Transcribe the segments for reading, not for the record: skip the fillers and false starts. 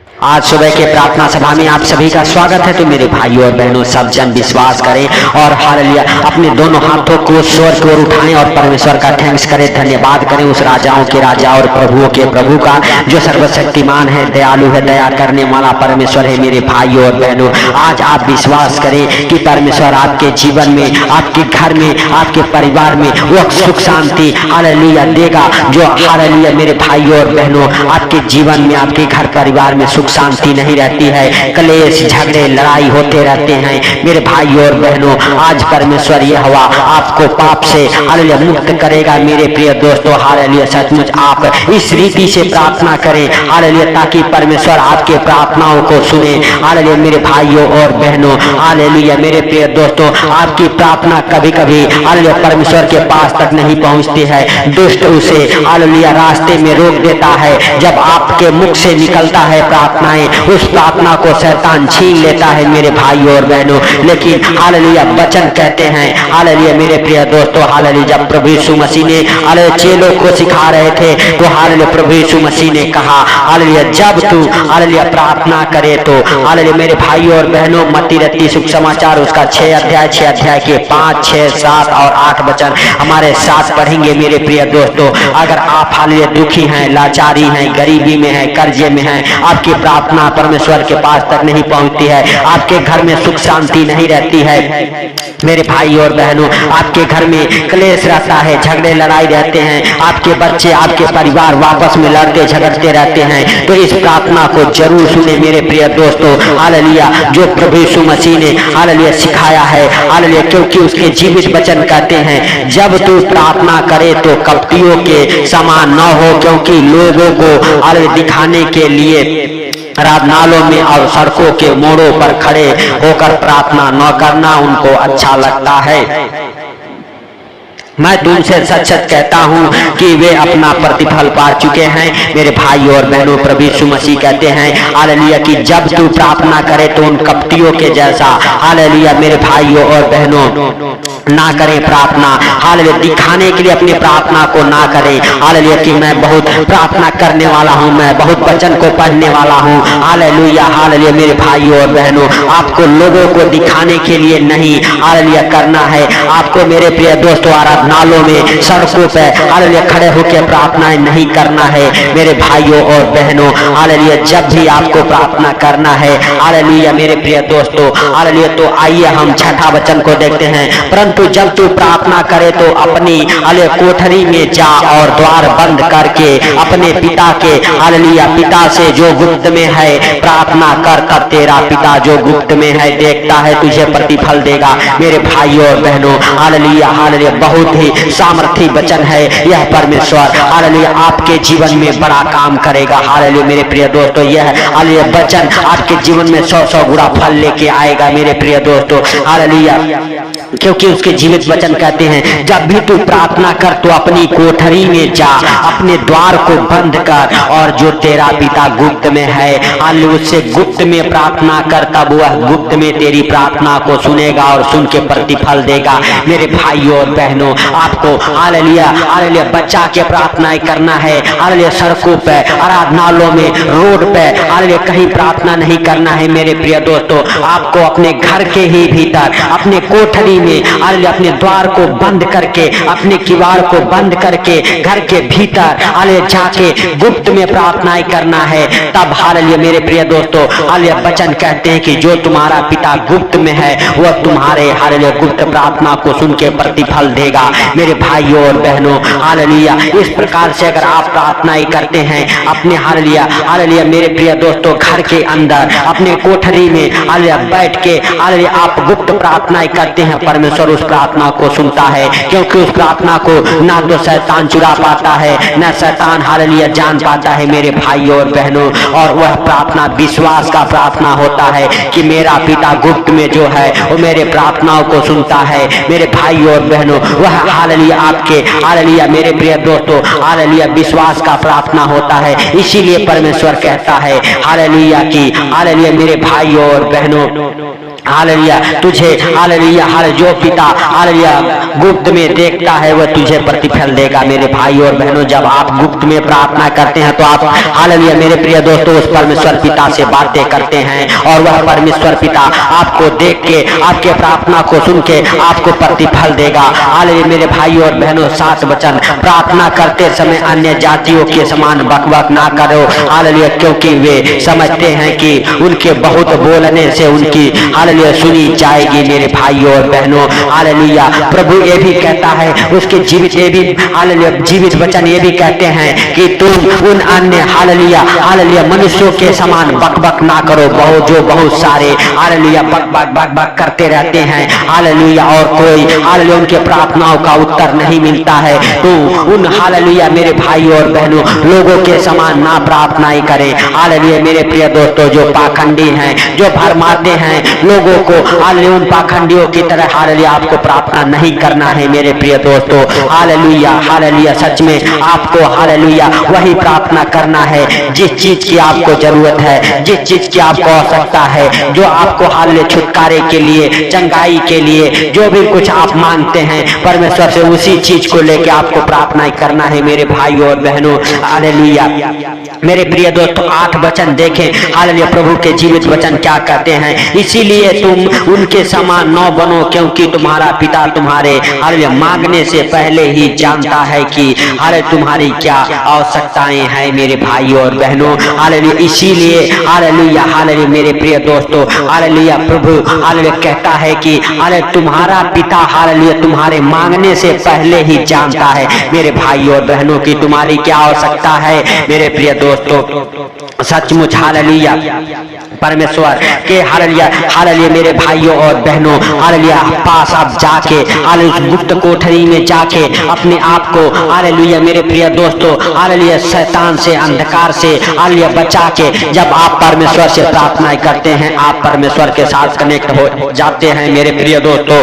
आज सुबह के प्रार्थना सभा में आप सभी का स्वागत है। तो मेरे भाइयों और बहनों, सब जन विश्वास करें और हालेलुया अपने दोनों हाथों को स्वर की ओर उठाएं और परमेश्वर का थैंक्स करें, धन्यवाद करें उस राजाओं के राजा और प्रभुओं के प्रभु का, जो सर्वशक्तिमान है, दयालु है, दया करने वाला परमेश्वर है। मेरे भाइयों और बहनों, आज आप विश्वास करें कि परमेश्वर आपके जीवन में, आपके घर में, आपके परिवार में वो सुख शांति हालेलुया देगा, जो हालेलुया मेरे भाइयों और बहनों आपके जीवन में, आपके घर परिवार में सुख शांति नहीं रहती है, कलेश झगड़े लड़ाई होते रहते हैं। मेरे भाइयों और बहनों, आज परमेश्वर यहोवा आपको पाप से हालेलुया मुक्त करेगा। मेरे प्रिय दोस्तों, हालेलुया सचमुच आप इस रीति से प्रार्थना करें हालेलुया, ताकि परमेश्वर आपके प्रार्थनाओं को सुने। हालेलुया मेरे भाइयों और बहनों, हालेलुया मेरे प्रिय दोस्तों, आपकी प्रार्थना कभी कभी हालेलुया परमेश्वर के पास तक नहीं पहुंचती है। दुष्ट उसे हालेलुया रास्ते में रोक देता है। जब आपके मुख से निकलता है प्रार्थनाएं, उस प्रार्थना को शैतान छीन लेता है मेरे भाइयों और बहनों। लेकिन हालेलुया वचन कहते हैं हालेलुया मेरे प्रिय दोस्तों, हालेलुया जब प्रभु यीशु मसीह ने हालेलुया चेलों को सिखा रहे थे, तो हालेलुया प्रभु यीशु मसीह ने कहा हालेलुया जब तू हालेलुया प्रार्थना करे तो हालेलुया मेरे भाइयों और बहनों, मत्ती रत्ती शुभ समाचार उसका 6 अध्याय के 5, 6, 7 और 8 वचन हमारे साथ पढ़ेंगे। मेरे प्रिय दोस्तों, अगर आप हालेलुया दुखी हैं, लाचारी हैं, गरीबी में हैं, कर्जे में हैं, आपकी प्रार्थना परमेश्वर के पास तक नहीं पहुंचती है, आपके घर में सुख शांति नहीं रहती है, मेरे भाई और बहनों आपके घर में क्लेश रहता है, झगड़े लड़ाई रहते हैं, आपके बच्चे, आपके परिवार आपस में लड़ते झगड़ते रहते हैं, तो इस प्रार्थना को जरूर सुने मेरे प्रिय दोस्तों। हालेलुया जो प्रभु यीशु मसीह ने हालेलुया सिखाया है हालेलुया, क्योंकि उसके जीवित वचन कहते हैं जब तू प्रार्थना करे तो कपटियों के समान न हो, क्योंकि लोगों को हालेलुया दिखाने के लिए आराधनालयों में और सड़कों के मोड़ों पर खड़े होकर प्रार्थना न करना उनको अच्छा लगता है। मैं तुमसे सच सच कहता हूँ कि वे अपना प्रतिफल पा चुके हैं। मेरे भाई और बहनों, प्रभु यीशु मसीह कहते हैं हालेलुया कि जब तू प्रार्थना करे तो उन कपटियों के जैसा हालेलुया मेरे भाइयों और बहनों ना करें प्रार्थना, हालेलुया दिखाने के लिए अपनी प्रार्थना को ना करें हालेलुया कि मैं बहुत प्रार्थना करने वाला हूँ, मैं बहुत वचन को पढ़ने वाला हूँ। हालेलुया हालेलुया मेरे भाइयों और बहनों, आपको लोगों को दिखाने के लिए नहीं हालेलुया करना है। आपको मेरे प्रिय दोस्तों आराधनालयों में, सड़कों पे हालेलुया खड़े होकर प्रार्थनाएं नहीं करना है। मेरे भाइयों और बहनों, हालेलुया जब भी आपको प्रार्थना करना है हालेलुया मेरे प्रिय दोस्तों हालेलुया, तो आइए हम 6ठा वचन को देखते हैं। परंतु जब तू प्रार्थना करे तो अपनी हालेलुया कोठरी में जा और द्वार बंद करके अपने पिता के हालेलुया पिता से जो गुप्त में है प्रार्थना कर, तब तेरा पिता जो गुप्त में है देखता है तुझे प्रतिफल देगा। मेरे भाइयों और बहनों, हालेलुया हालेलुया बहुत ही सामर्थी वचन है यह। परमेश्वर हालेलुया आपके जीवन में बड़ा काम करेगा। हालेलुया मेरे प्रिय दोस्तों, यह हालेलुया वचन आपके जीवन में 100 गुना फल लेके आएगा मेरे प्रिय दोस्तों। हालेलुया क्योंकि उसके जीवित वचन कहते हैं जब भी तू प्रार्थना कर तो अपनी कोठरी में जा, अपने द्वार को बंद कर, और जो तेरा पिता गुप्त में है हालेलुया उससे गुप्त में प्रार्थना कर, तब वह गुप्त में तेरी प्रार्थना को सुनेगा और सुन के प्रतिफल देगा। मेरे भाइयों और बहनों, आपको हालेलुया हालेलुया बचा के प्रार्थनाएं करना है। हालेलुया सड़कों पे, आराधनालयों में, रोड पे हालेलुया कहीं प्रार्थना नहीं करना है। मेरे प्रिय दोस्तों, आपको अपने घर के ही भीतर, अपने कोठरी में हालेलुया अपने द्वार को बंद करके, अपने किवाड़ को बंद करके घर के भीतर हालेलुया जाके गुप्त में प्रार्थनाएं करना है। तब हालेलुया मेरे प्रिय दोस्तों हालेलुया वचन कहते हैं कि जो तुम्हारा पिता गुप्त में है वह तुम्हारे हालेलुया गुप्त प्रार्थना को सुन के प्रतिफल देगा। मेरे भाइयों और बहनों, हालेलुया इस प्रकार से अगर आप प्रार्थनाएं करते हैं अपने हालेलुया हालेलुया मेरे प्रिय दोस्तों घर के अंदर, अपने कोठरी में हालेलुया बैठ के हालेलुया आप गुप्त प्रार्थनाएं करते हैं, परमेश्वर उस प्रार्थना को सुनता है। क्योंकि उस प्रार्थना को ना तो शैतान चुरा पाता है, ना शैतान हालेलुया जान पाता है मेरे भाइयों और बहनों। और वह प्रार्थना विश्वास का प्रार्थना होता है कि मेरा पिता गुप्त में जो है वो मेरे प्रार्थनाओं को सुनता है। मेरे भाइयों और बहनों, वह हालेलुया आपके हालेलुया मेरे प्रिय दोस्तों हालेलुया विश्वास का प्रार्थना होता है। इसीलिए परमेश्वर कहता है हालेलुया कि हालेलुया मेरे भाइयों और बहनों हालेलुया तुझे हालेलुया हर जो पिता हालेलुया गुप्त में देखता है वह तुझे प्रतिफल देगा। मेरे भाई और बहनों, जब आप गुप्त में प्रार्थना करते हैं तो आप हालेलुया मेरे प्रिय दोस्तों उस परमेश्वर पिता से बातें करते हैं और वह परमेश्वर पिता आपको देख के आपके प्रार्थना को सुन के आपको प्रतिफल देगा। हालेलुया मेरे भाई और बहनों, 7 वचन प्रार्थना करते समय अन्य जातियों के समान बकबक ना करो। हालेलुया क्योंकि वे समझते हैं कि उनके बहुत बोलने से उनकी हालेलुया सुनी जाएगी। मेरे भाइयों और बहनों, हालेलुया प्रभु ये भी कहता है, उसके जीवित ये भी हालेलुया जीवित वचन ये भी कहते हैं कि तुम उन अन्य हालेलुया हालेलुया मनुष्यों के समान बकबक ना करो, बहुत सारे हालेलुया बक करते रहते हैं हालेलुया और कोई हालेलुया उनके प्रार्थनाओं का उत्तर नहीं मिलता है। तो उन हालेलुया मेरे भाई और बहनों लोगों के समान ना प्रार्थनाएं करें। हालेलुया मेरे प्रिय दोस्तों, जो पाखंडी हैं, जो भरमाते हैं लोगों को, हालेलुया उन पाखंडियों की तरह हालेलुया आपको प्रार्थना नहीं करना है। मेरे प्रिय दोस्तों हालेलुया हालेलुया सच में आपको हालेलुया वही प्रार्थना करना है जिस चीज की आपको जरूरत है, जिस चीज की आपको आवश्यकता है, जो आपको हालेलुया छुटकारे के लिए, चंगाई के लिए जो भी कुछ आप मांगते हैं परमेश्वर से, उसी चीज को लेकर आपको प्रार्थना करना है। मेरे भाइयों और बहनों हालेलुया मेरे प्रिय दोस्तों 8 वचन देखें हालेलुया प्रभु के जीवित वचन क्या कहते हैं। इसीलिए तुम उनके समान न बनो क्योंकि तुम्हारा पिता तुम्हारे हालेलुया मांगने से पहले ही जानता है कि हालेलुया तुम्हारी क्या आवश्यकताएं हैं। मेरे भाइयों और बहनों हालेलुया इसीलिए हालेलुया हालेलुया मेरे प्रिय दोस्तों हालेलुया प्रभु हालेलुया कहता है कि हालेलुया तुम्हारा पिता हालेलुया तुम्हारे मांगने से पहले ही जानता है मेरे भाइयों और बहनों की तुम्हारी क्या आवश्यकता है। मेरे प्रिय दोस्तों सचमुच हालेलुया परमेश्वर के हालेलुया हालेलुया मेरे भाइयों और बहनों हालेलुया पास आप जाके हालेलुया गुप्त कोठरी में जाके अपने आप को हालेलुया मेरे प्रिय दोस्तों हालेलुया शैतान से, अंधकार से हालेलुया बचा के जब आप परमेश्वर से प्रार्थनाएं करते हैं आप परमेश्वर के साथ कनेक्ट हो जाते हैं। मेरे प्रिय दोस्तों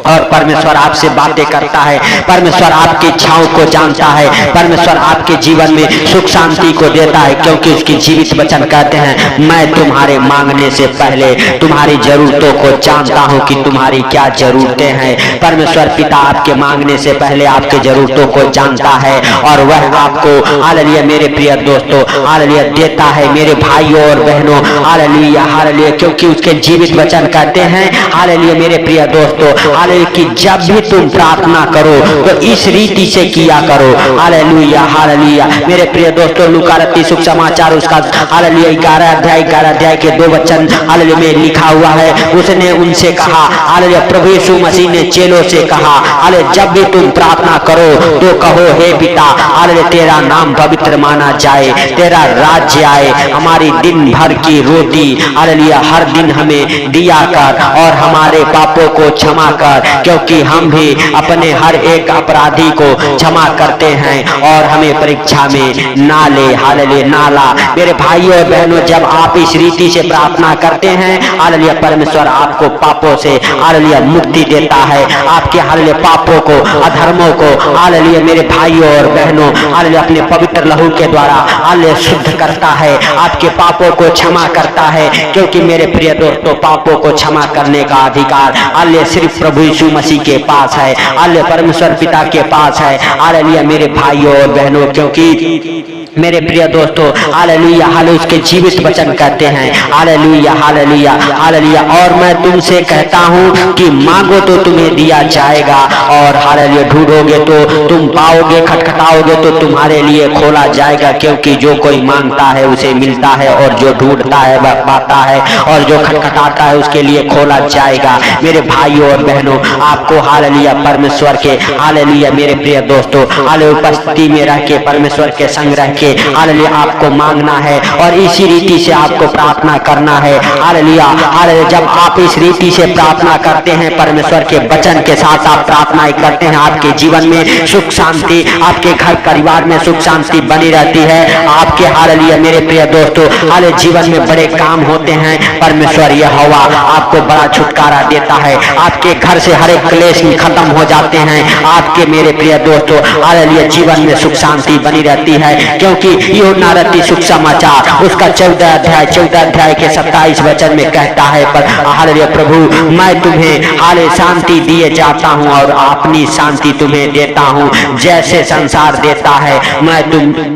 और परमेश्वर आपसे बातें करता है, परमेश्वर आपकी इच्छाओं को जानता है, परमेश्वर आपके जीवन में सुख शांति को देता है क्योंकि उसकी जीवित वचन कहते हैं मैं तुम्हारे मांगने से पहले तुम्हारी जरूरतों को जानता हूं कि तुम्हारी क्या जरूरतें हैं। परमेश्वर पिता आपके मांगने से पहले आपके जरूरतों को जानता है और वह आपको हालेलुया मेरे प्रिय दोस्तों हालेलुया देता है। मेरे भाइयों और बहनों हालेलुया हालेलुया क्योंकि उसके जीवित वचन कहते हैं हालेलुया मेरे प्रिय दोस्तों हालेलुया कि जब भी तुम प्रार्थना करो तो इस रीति से किया करो। हालेलुया हालेलुया मेरे प्रिय दोस्तों लूका रत्ती शुभ समाचार उसका हालेलुया 11 अध्याय के 2 वचन हालेलुया में लिखा हुआ है। उसने उनसे कहा हालेलुया प्रभु यीशु मसीह ने चेलों से कहा हालेलुया जब भी तुम प्रार्थना करो तो कहो हे पिता हालेलुया तेरा नाम पवित्र माना जाए, तेरा राज्य आए, हमारी दिन भर की रोटी हालेलुया हर दिन हमें दिया कर और हमारे पापों को क्षमा कर क्योंकि हम भी अपने हर एक अपराधी को क्षमा करते हैं और हमें परीक्षा में ना ले हालेलुया ना ला। मेरे भाइयों और बहनों जब आप इस रीति से प्रार्थना करते हैं हालेलुया परमेश्वर आपको पापों से हालेलुया मुक्ति देता है, आपके हालेलुया पापों को अधर्मों को हालेलुया मेरे भाइयों और बहनों हालेलुया अपने पवित्र लहू के द्वारा हालेलुया शुद्ध करता है, आपके पापों को क्षमा करता है क्योंकि मेरे प्रिय दोस्तों पापों को क्षमा करने का अधिकार हालेलुया सिर्फ प्रभु यीशु मसीह के पास है, हालेलुया परमेश्वर पिता के पास है। हालेलुया मेरे भाइयों और बहनों क्योंकि मेरे प्रिय दोस्तों हालेलुया हालेलुया उसके जीवित वचन कहते हैं हालेलुया हालेलुया हालेलुया और मैं तुमसे कहता हूं कि मांगो तो तुम्हें दिया जाएगा और हालेलुया ढूंढोगे तो तुम पाओगे, खटखटाओगे तो तुम्हारे लिए खोला जाएगा क्योंकि जो कोई मांगता है उसे मिलता है और जो ढूंढता है वह पाता है और जो खटखटाता है उसके लिए खोला जाएगा। मेरे भाइयों और बहनों आपको हालेलुया परमेश्वर के हालेलुया मेरे प्रिय दोस्तों हालेलुया उपस्थिति में रह के परमेश्वर के संग रह के हालेलुया आपको मांगना है और इसी रीति से आपको प्रार्थना करना है। हालेलुया हालेलुया जब आप इस रीति से प्रार्थना करते हैं परमेश्वर के वचन के साथ आप प्रार्थनाएं करते हैं आपके जीवन में सुख शांति, आपके घर परिवार में सुख शांति बनी रहती है। आपके हालेलुया मेरे प्रिय दोस्तों हालेलुया जीवन में बड़े काम होते हैं। परमेश्वर यहोवा आपको बड़ा छुटकारा देता है, आपके घर से हर एक क्लेश खत्म हो जाते हैं। आपके मेरे प्रिय दोस्तों हालेलुया जीवन में सुख शांति बनी रहती है क्योंकि यूहन्ना रत्ती सुसमाचार उसका 14 अध्याय के 27 वचन में कहता है, पर हालेलुया प्रभु मैं तुम्हें हाले शांति दिए जाता हूँ और अपनी शांति तुम्हें देता हूँ, जैसे संसार देता है मैं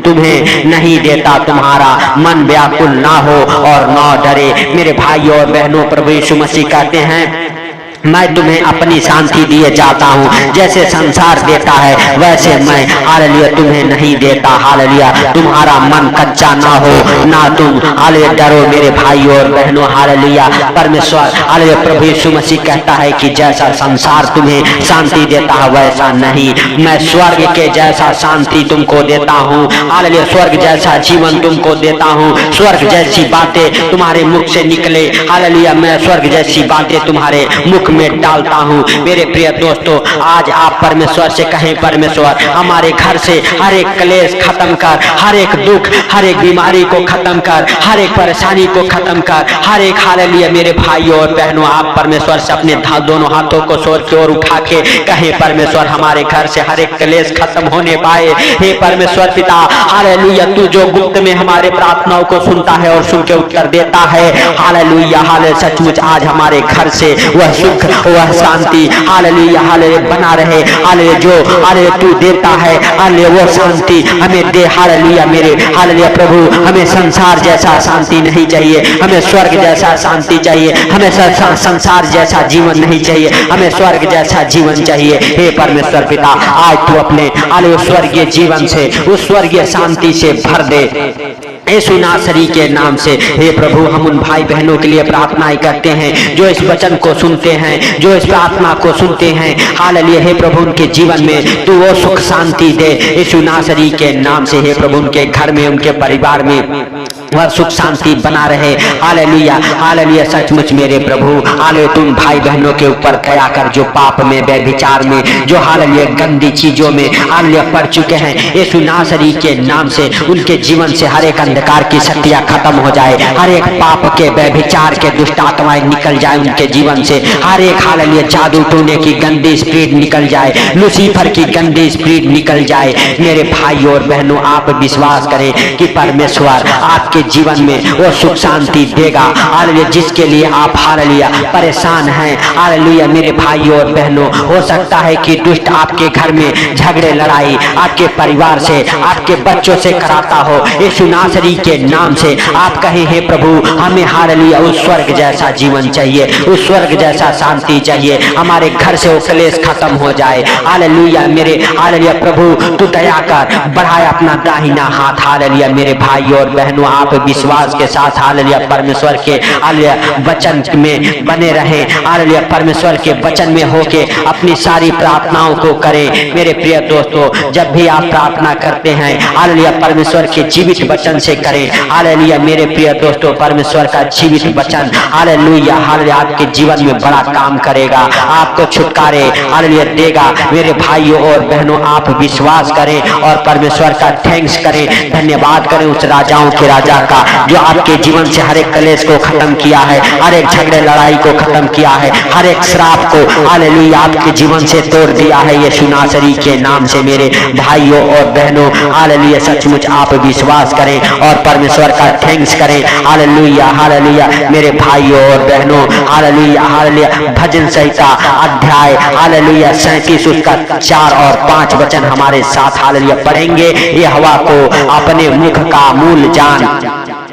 तुम्हें नहीं देता। तुम्हारा मन व्याकुल ना हो और ना डरे। मेरे भाइयों और बहनों, प्रभु यीशु मसीह कहते हैं मैं तुम्हें अपनी शांति दिए जाता हूँ, जैसे संसार देता है वैसे मैं हालेलुया तुम्हें नहीं देता। हालेलुया तुम्हारा मन कच्चा ना हो, ना तुम हालेलुया डरो। मेरे भाइयों और बहनों, हालेलुया परमेश्वर हालेलुया प्रभु यीशु मसीह कहता है कि जैसा संसार तुम्हें शांति देता है वैसा नहीं, मैं स्वर्ग के जैसा शांति तुमको देता हूँ। हालेलुया स्वर्ग जैसा जीवन तुमको देता हूँ, स्वर्ग जैसी बातें तुम्हारे मुख से निकले। हालेलुया मैं स्वर्ग जैसी बातें तुम्हारे मुख में डालता हूँ। मेरे प्रिय दोस्तों, आज आप परमेश्वर से कहें, परमेश्वर हमारे घर से हर एक क्लेश खत्म कर, हर एक दुख, हर एक बीमारी को खत्म कर, हर एक परेशानी को खत्म कर, हर एक हालेलुया मेरे भाइयों और बहनों, आप परमेश्वर से अपने दोनों हाथों को स्वर्ग की ओर उठा के कहें, परमेश्वर हमारे घर से हर एक क्लेश खत्म होने पाए। हे परमेश्वर पिता हालेलुया, तू जो गुप्त में हमारे प्रार्थनाओं को सुनता है और सुन के उत्तर देता है, हालेलुया हालेलुया सचमुच आज हमारे घर से वह सुख वह शांति हालेलुया हालेलुया बना रहे। हालेलुया जो हालेलुया तू देता है हालेलुया वो शांति हमें दे। हालेलुया मेरे हालेलुया प्रभु, हमें संसार जैसा शांति नहीं चाहिए, हमें स्वर्ग जैसा शांति चाहिए, हमें संसार जैसा जीवन नहीं चाहिए, हमें स्वर्ग जैसा जीवन चाहिए। हे परमेश्वर पिता आज तू अपने हालेलुया स्वर्गीय जीवन से, उस स्वर्गीय शांति से भर दे यीशु नासरी के नाम से। हे प्रभु हम उन भाई बहनों के लिए प्रार्थनाएं करते हैं जो इस वचन को सुनते हैं, जो इस प्रार्थना को सुनते हैं। हालेलुया हे प्रभु उनके जीवन में तू वो सुख शांति दे यीशु नासरी के नाम से। हे प्रभु उनके घर में, उनके परिवार में वह सुख शांति बना रहे। हालेलुया हालेलुया सचमुच मेरे प्रभु हालेलुया तुम भाई बहनों के ऊपर दया कर जो पाप में, व्यभिचार में, जो हालेलुया गंदी चीजों में हालेलुया पड़ चुके हैं, यीशु नासरी के नाम से उनके जीवन से हर एक अंधकार की शक्तियां खत्म हो जाए, हर एक पाप के, व्यभिचार के दुष्ट आत्माएं निकल जाए उनके जीवन से, हर एक हालेलुया जादू टोने की गंदी स्पिरिट निकल जाए, लूसीफर की गंदी स्पिरिट निकल जाए। मेरे भाइयों और बहनों आप विश्वास करें कि परमेश्वर आपके जीवन में वो सुख शांति देगा। हालेलुया जिसके लिए आप हालेलुया परेशान हैं, हालेलुया मेरे भाइयों और बहनों, हो सकता है कि दुष्ट आपके घर में झगड़े लड़ाई आपके परिवार से, आपके बच्चों से कराता हो, यीशु नासरी के नाम से आप कहें हे प्रभु हमें हालेलुया उस स्वर्ग जैसा जीवन चाहिए, उस स्वर्ग जैसा शांति चाहिए, हमारे घर से वो क्लेश खत्म हो जाए। हालेलुया मेरे हालेलुया प्रभु तू दया कर, बढ़ाए अपना दाहिना हाथ। हालेलुया मेरे भाइयों और बहनों आप विश्वास के साथ हालेलुया परमेश्वर के हालेलुया वचन में बने रहे, हालेलुया परमेश्वर के वचन में होके अपनी सारी प्रार्थनाओं को करें। मेरे प्रिय दोस्तों जब भी आप प्रार्थना करते हैं हालेलुया परमेश्वर के जीवित वचन से करें। हालेलुया मेरे प्रिय दोस्तों परमेश्वर का जीवित वचन हालेलुया हालेलुया आपके जीवन में बड़ा काम करेगा, आपको छुटकारे हालेलुया देगा। मेरे भाइयों और बहनों आप विश्वास करें और परमेश्वर का थैंक्स करें, धन्यवाद करें उस राजाओं के राजा का जो आपके जीवन से हर एक क्लेश को खत्म किया है, हर एक झगड़े लड़ाई को खत्म किया है, हर एक श्राप को हालेलुया आपके जीवन से तोड़ दिया है यीशु नासरी के नाम से। मेरे भाइयों और बहनों हालेलुया सचमुच आप विश्वास करें और परमेश्वर का थैंक्स करें। हालेलुया हालेलुया मेरे भाइयों और बहनों हालेलुया हालेलुया भजन संहिता अध्याय हालेलुया 37 उसका 4 और 5 वचन हमारे साथ हालेलुया पढ़ेंगे। ये हवा को अपने मुख का मूल जान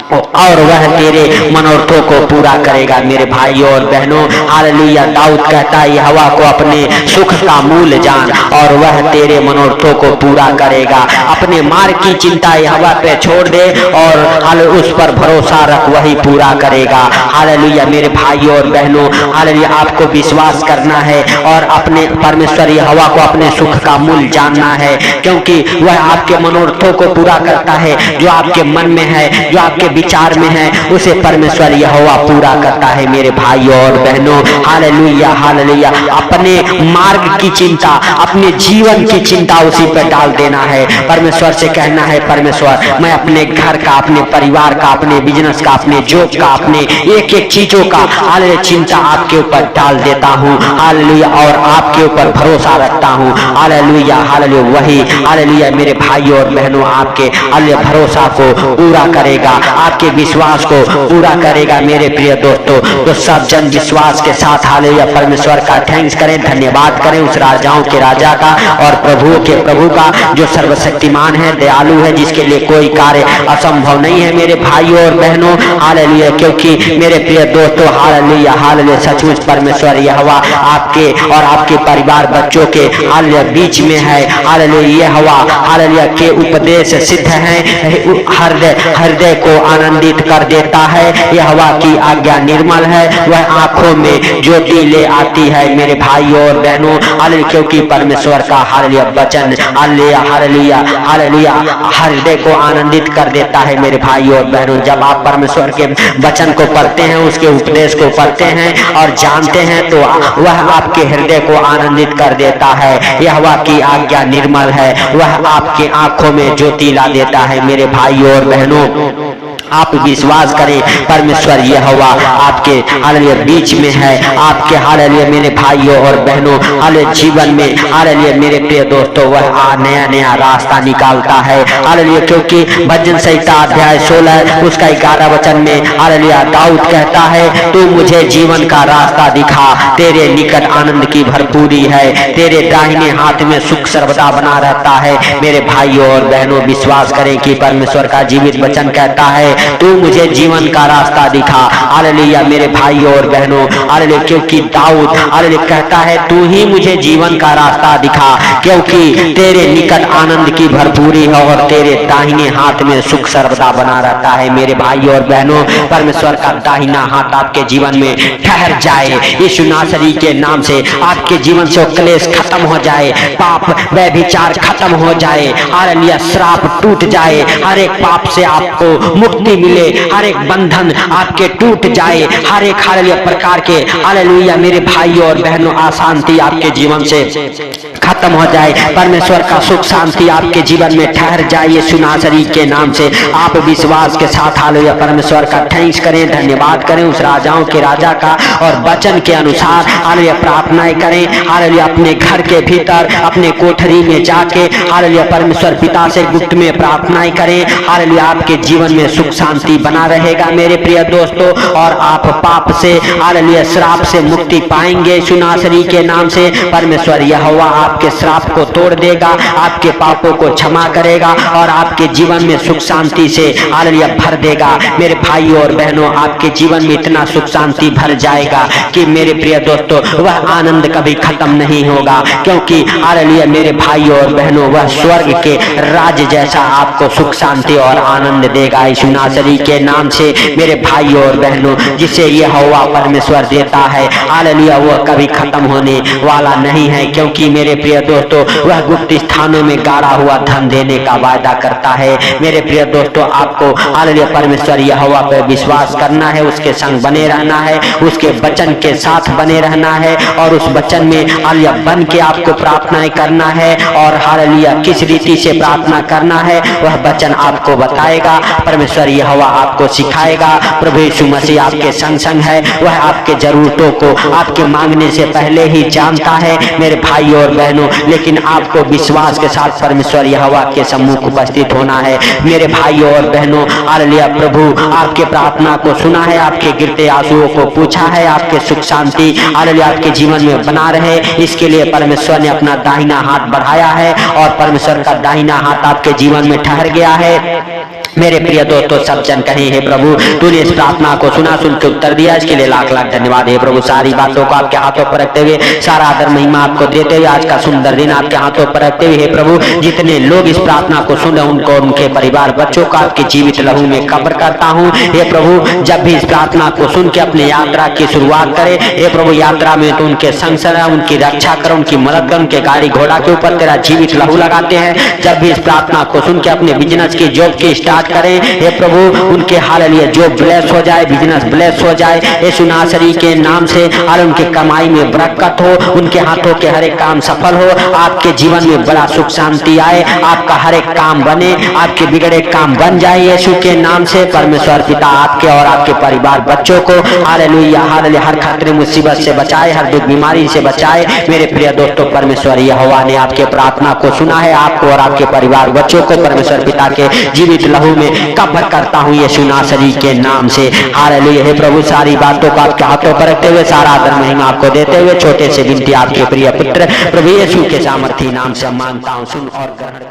और वह तेरे मनोरथों को पूरा करेगा। मेरे भाइयों और बहनों हालेलुया दाऊद कहता है हवा को अपने सुख का मूल जान और वह तेरे मनोरथों को पूरा करेगा। अपने मार्ग की चिंता हवा पे छोड़ दे और उस पर भरोसा रख, वही पूरा करेगा। हालेलुया मेरे भाइयों और बहनों हालेलुया आपको विश्वास करना है और अपने परमेश्वर हवा को अपने सुख का मूल जानना है, क्योंकि वह आपके मनोरथों को पूरा करता है जो आपके मन में है, जो आपके विचार में है उसे परमेश्वर यहोवा पूरा करता है। मेरे भाइयों और बहनों, हालेलुया हालेलुया। अपने मार्ग की चिंता, अपने जीवन की चिंता उसी पर डाल देना है। परमेश्वर से कहना है, परमेश्वर मैं अपने घर का, अपने परिवार का, अपने बिजनेस का, अपने जॉब का, अपने एक एक चीजों का हालेलुया चिंता आपके ऊपर डाल देता हूँ हालेलुया, और आपके ऊपर भरोसा रखता हूँ हालेलुया हालेलुया। वही हालेलुया मेरे भाइयों और बहनों आपके हालेलुया भरोसा को पूरा करेगा, आपके विश्वास को पूरा करेगा। मेरे प्रिय दोस्तों, तो सब जन विश्वास के साथ हालेलुया परमेश्वर का थैंक्स करें, धन्यवाद करें उस राजाओं के राजा का और प्रभु के प्रभु का, जो सर्वशक्तिमान है, दयालु है, जिसके लिए कोई कार्य असंभव नहीं है। मेरे भाइयों और बहनों हालेलुया, क्योंकि मेरे प्रिय दोस्तों हालेलुया हालेलुया सचमुच परमेश्वर यहोवा आपके और आपके परिवार बच्चों के हालेलुया बीच में है। हालेलुया यहोवा हालेलुया के उपदेश सिद्ध हैं, हृदय को आनंदित कर देता है। यहोवा की आज्ञा निर्मल है, वह आंखों में ज्योति ले आती है। मेरे भाइयों और बहनों हालेलुया, क्योंकि परमेश्वर का हालेलुया वचन हालेलुया हालेलुया हालेलुया हृदय को आनंदित कर देता है। मेरे भाइयों और बहनों, जब आप परमेश्वर के वचन को पढ़ते हैं, उसके उपदेश को पढ़ते हैं और जानते हैं, तो वह आपके हृदय को आनंदित कर देता है। यहोवा की आज्ञा निर्मल है, वह आपके आंखों में ज्योति ला देता है। मेरे भाइयों और बहनों, आप विश्वास करें, परमेश्वर यहोवा आपके हालेलुया बीच में है, आपके हालेलुया मेरे भाइयों और बहनों हालेलुया जीवन में हालेलुया मेरे प्रिय दोस्तों वह नया नया रास्ता निकालता है हालेलुया। क्योंकि भजन संहिता अध्याय 16 उसका 11 वचन में हालेलुया दाऊद कहता है, तू मुझे जीवन का रास्ता दिखा, तेरे निकट आनंद की भरपूरी है, तेरे दाहिने हाथ में सुख सर्वदा बना रहता है। मेरे भाइयों और बहनों, विश्वास करें कि परमेश्वर का जीवित वचन कहता है, तू मुझे जीवन का रास्ता दिखा हालेलुया। मेरे भाइयों और बहनों हालेलुया, क्योंकि दाऊद हालेलुया कहता है, तू ही मुझे जीवन का रास्ता दिखा, क्योंकि तेरे निकट आनंद की भरपूरी है और तेरे दाहिने हाथ में सुख सर्वदा बना रहता है। मेरे भाइयों और बहनों, परमेश्वर का दाहिना हाथ आपके जीवन में ठहर जाए, यीशु नासरी के नाम से आपके जीवन से क्लेश खत्म हो जाए, पाप व्यभिचार खत्म हो जाए हालेलुया, श्राप टूट जाए, हर एक पाप से आपको मुक्ति मिले, हर एक बंधन आपके टूट जाए, हर एक हालेलुया प्रकार के हालेलुया मेरे भाइयों और बहनों अशांति आपके जीवन से खत्म हो जाए, परमेश्वर का सुख शांति आपके जीवन में ठहर जाए यीशु नासरी के नाम से। आप विश्वास के साथ हालेलुया परमेश्वर का थैंक्स करें, धन्यवाद करें उस राजाओं के राजा का और वचन के अनुसार हालेलुया प्रार्थनाएं करें हालेलुया। अपने घर के भीतर अपने कोठरी में जाके हालेलुया परमेश्वर पिता से गुप्त में प्रार्थनाएं करें हालेलुया, आपके जीवन में सुख शांति बना रहेगा मेरे प्रिय दोस्तों, और आप पाप से हालेलुया श्राप से मुक्ति पाएंगे यीशु नासरी के नाम से। परमेश्वर यहोवा आपके श्राप को तोड़ देगा, आपके पापों को क्षमा करेगा और आपके जीवन में सुख शांति से हालेलुया भर देगा। मेरे भाइयों और बहनों, आपके जीवन में इतना सुख शांति भर जाएगा कि मेरे प्रिय दोस्तों वह आनंद कभी खत्म नहीं होगा, क्योंकि हालेलुया मेरे भाइयों और बहनों वह स्वर्ग के राज्य जैसा आपको सुख शांति और आनंद देगा यीशु नासरी के नाम से। मेरे भाइयों और बहनों, जिसे यहोवा परमेश्वर देता है हालेलुया वह कभी खत्म होने वाला नहीं है, क्योंकि मेरे प्रिय दोस्तों वह गुप्त स्थानों में गाड़ा हुआ धन देने का वायदा करता है। मेरे प्रिय दोस्तों, आपको हालेलुया परमेश्वर यहोवा पर विश्वास करना है, उसके संग बने रहना है, उसके वचन के साथ बने रहना है और उस वचन में हालेलुया बन के आपको प्रार्थनाएं करना है और हालेलुया किस रीति से प्रार्थना करना है वह वचन आपको बताएगा, परमेश्वर यहोवा आपको सिखाएगा। प्रभु यीशु मसीह आपके संग संग है, वह आपके जरूरतों को आपके मांगने से पहले ही जानता है मेरे भाइयों और बहनों, लेकिन आपको विश्वास के साथ परमेश्वर यहोवा के सम्मुख उपस्थित होना है। मेरे भाइयों और बहनों हालेलुया, प्रभु आपके प्रार्थना को सुना है, आपके गिरते आंसुओं को पूछा है, आपके सुख शांति हालेलुया आपके जीवन में बना रहे, इसके लिए परमेश्वर ने अपना दाहिना हाथ बढ़ाया है और परमेश्वर का दाहिना हाथ आपके जीवन में ठहर गया है। मेरे प्रिय दोस्तों, सब जन कहें, हे प्रभु तूने इस प्रार्थना को सुना, सुन के उत्तर दिया, इसके लिए लाख लाख धन्यवाद। हे प्रभु, सारी बातों को आपके हाथों पर रखते हुए, सारा आदर महिमा आपको देते हुए, आज का सुंदर दिन आपके हाथों पर रखते हुए, हे प्रभु जितने लोग इस प्रार्थना को सुने उनको, उनके परिवार बच्चों को आपके जीवित लहू में कब्र करता हूँ। हे प्रभु, जब भी इस प्रार्थना को सुन के अपने यात्रा की शुरुआत करे, हे प्रभु यात्रा में तो उनके संग संग उनकी रक्षा कर, उनकी मदद कर, उनके गाड़ी घोड़ा के ऊपर तेरा जीवित लहू लगाते हैं। जब भी इस प्रार्थना को सुन के अपने बिजनेस की जॉब की स्टार्ट बरकत करें हे प्रभु, उनके हालेलुया जो ब्लेस हो जाए, बिजनेस ब्लेस हो जाए यीशु नासरी के नाम से, और उनके कमाई में बरकत हो, उनके हाथों के हर एक काम सफल हो, आपके जीवन में बड़ा सुख शांति आए, आपका हर एक काम बने, आपके बिगड़े काम बन जाए यीशु के नाम से। परमेश्वर पिता आपके और आपके परिवार बच्चों को हालेलुया हालेलुया हर खतरे मुसीबत से बचाए, हर दुख बीमारी से बचाए। मेरे प्रिय दोस्तों, परमेश्वर यहोवा ने आपके प्रार्थना को सुना है, आपको और आपके परिवार बच्चों को परमेश्वर पिता के जीवित लहू में कवर करता हूँ यीशु नासरी के नाम से। हालेलुया। हे प्रभु, सारी बातों को आपके हाथों पर रखते हुए, सारा आदर महिमा आपको देते हुए, छोटे से विनती आपके प्रिय पुत्र प्रभु यीशु के सामर्थी नाम से मांगता हूँ, सुन और ग्रहण